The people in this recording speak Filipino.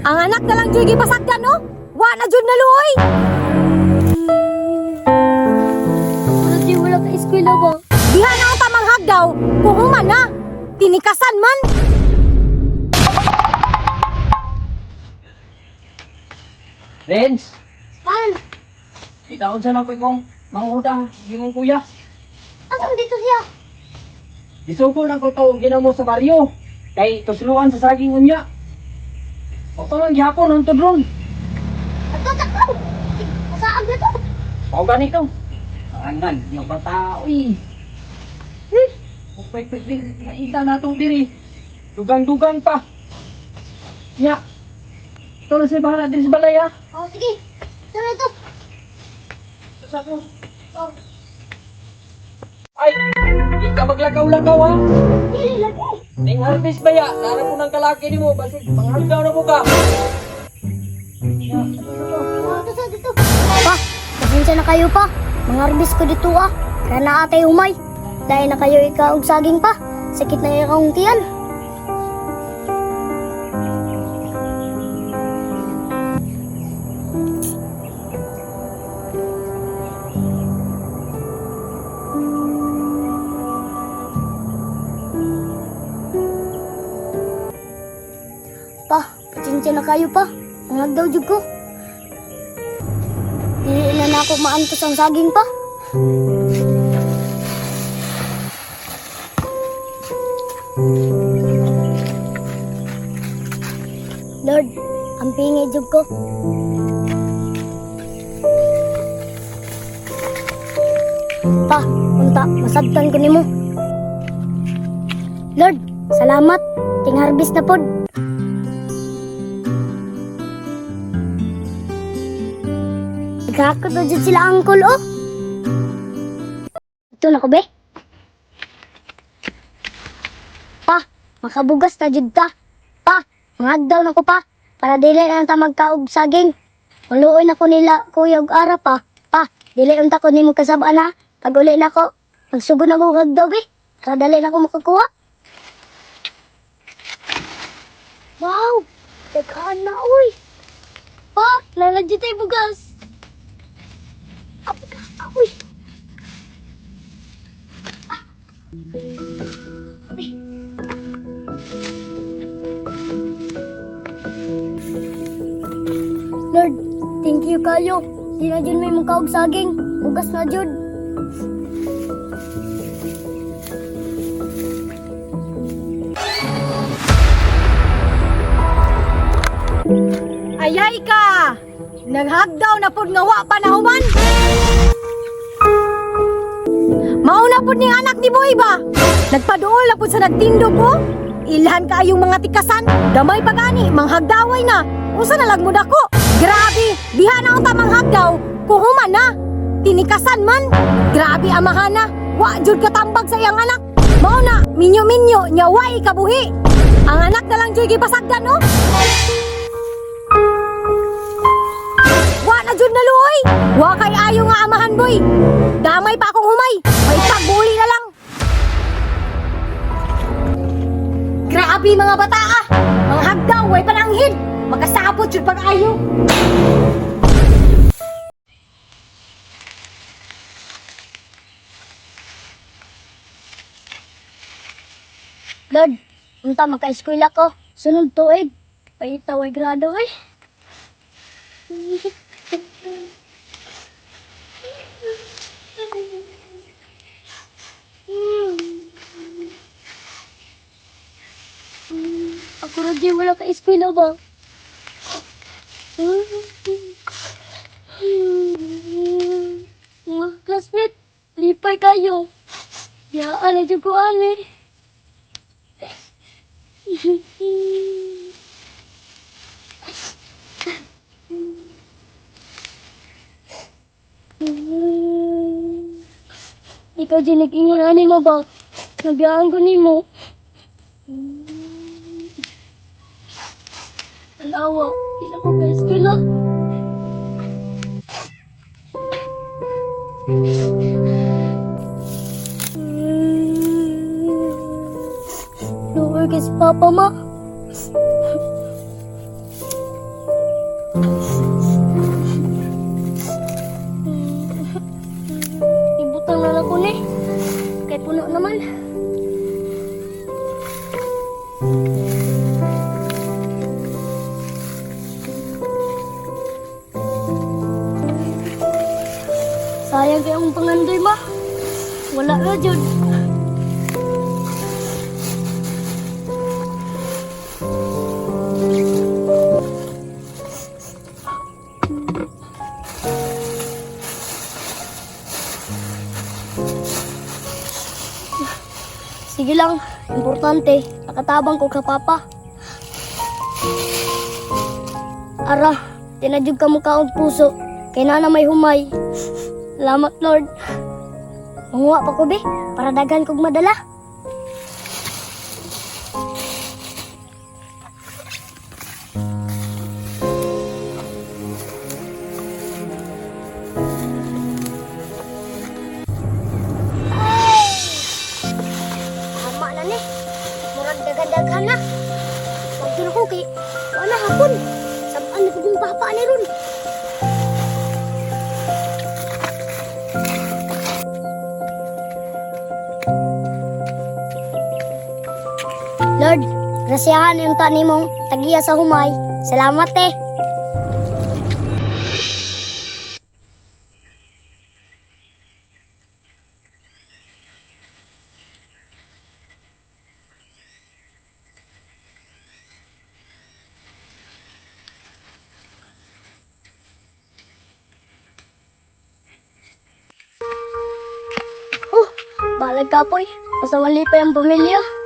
Ang anak na lang dyan gipasagdan, no? Wa na dyan naluoy. Di wala ka eskwela ba? Diha na ang tamang hagdaw. Kung human na, tinikasan man. Renz, Pan, itaon sa nakoy kong mangutang yung kuya. asan dito siya? Isuko na ko to ginamo sa baryo. Kay tusluan sa saging unya. O to lang gyapon ang tudron. Ato, takbo! Masaan na to? O ganito. Angan, yung bata, uy. Upay-pay din, naita na itong diri. Dugang-dugang pa. Nya. Ito na si bahala din sa balay, ha? Oh, sige. Tara ito. Sa ko. Ay, di ka maglakaw-lakaw, ha? Dili lagi. Ning harvest ba ya? Nara ko ng kalaki ni mo, basig panghagdaw na mo ka. Oh, ito, dito. Pa, pasensya na kayo pa. Mangarbis ko dito ah. Kaya na atay umay. Dahil na kayo ikaw og saging pa. Sakit na yung tiyan. Pa, pasensya na kayo pa. Ang daw jud ko. Dili na ako maantos ang saging pa. Lord, ang pingi jud ko. Pa, unta, masabtan ko nimo. Lord, salamat. Ting harvest na pod. Nagkakot na dyan sila angkol, oh. Ito na ko, be. Pa, makabugas na dyan ta. Pa, mangagdaw na ko pa. Para dili na ta magkaog saging. Maluoy na ko nila, kuya og ara pa. Pa, dili unta ko nimo kasabaan na. Pag uli na ko, magsugo na ko agdaw, be. Para dali na ko makakuha. Wow, tagkaan na, uy. Pa, lalagyan tayo bugas. Uy. Lord, thank you kayo. Di na dyan may mangkaog saging. Ugas na dyan. Ayay ka! Naghagdaw na pud nga wa pa nahuman. Mauna pud ning anak ni Boy ba? Nagpaduol na pud sa nagtindog ko. Ilhan kaayong mga tikasan. Damay pa gani, manghagdaway na. Usa na lang mo dako. Grabe, diha na ang tamang hagdaw. Kung human na, tinikasan man. Grabe amahana. Wa jud katambag sa iyang anak. Mauna, minyo-minyo, nya way kabuhi. Ang anak na lang jud gipasagdan, no? Wa na jud naluoy. Wa kay ayo nga amahan, boy. Damay pa akong humay. May pagbuli na lang. Grabe mga bata ah. Mga hagdaw, way pananghid. Makasapot jud pag-ayo. Lord, unta magka-eskwela ko. Sunod tuig. Paitaw ay grado ay. Ako rin di wala ka-eskwela ba? Mga classmate, lipay kayo. Yaan na dyan ko, ane. Ikaw din nag-ingon ani mo ba? Nabiyaan ko ni mo. Alawa, hindi na ko ka-eskwela. Luwag kay si Papa, ma. Ibutang na ako ni. Kay puno naman. Sayang kaya ang pangandoy ma. Wala na dyan. Sige lang, importante, nakatabang ko ka papa. Ara, tinadyog ka mo kaong puso, kay nana may humay. Salamat Lord. Manguha pa ko be, para daghan kog madala. Tama na ni. Murag daghan-daghan na. Huwag yun ako kay wala hapon. Sabaan na kong papa ni ron. Lord, grasyahan yung tani mong tagiya sa humay. Salamat eh. Balag ka po'y. Basta wali pa yung pamilya.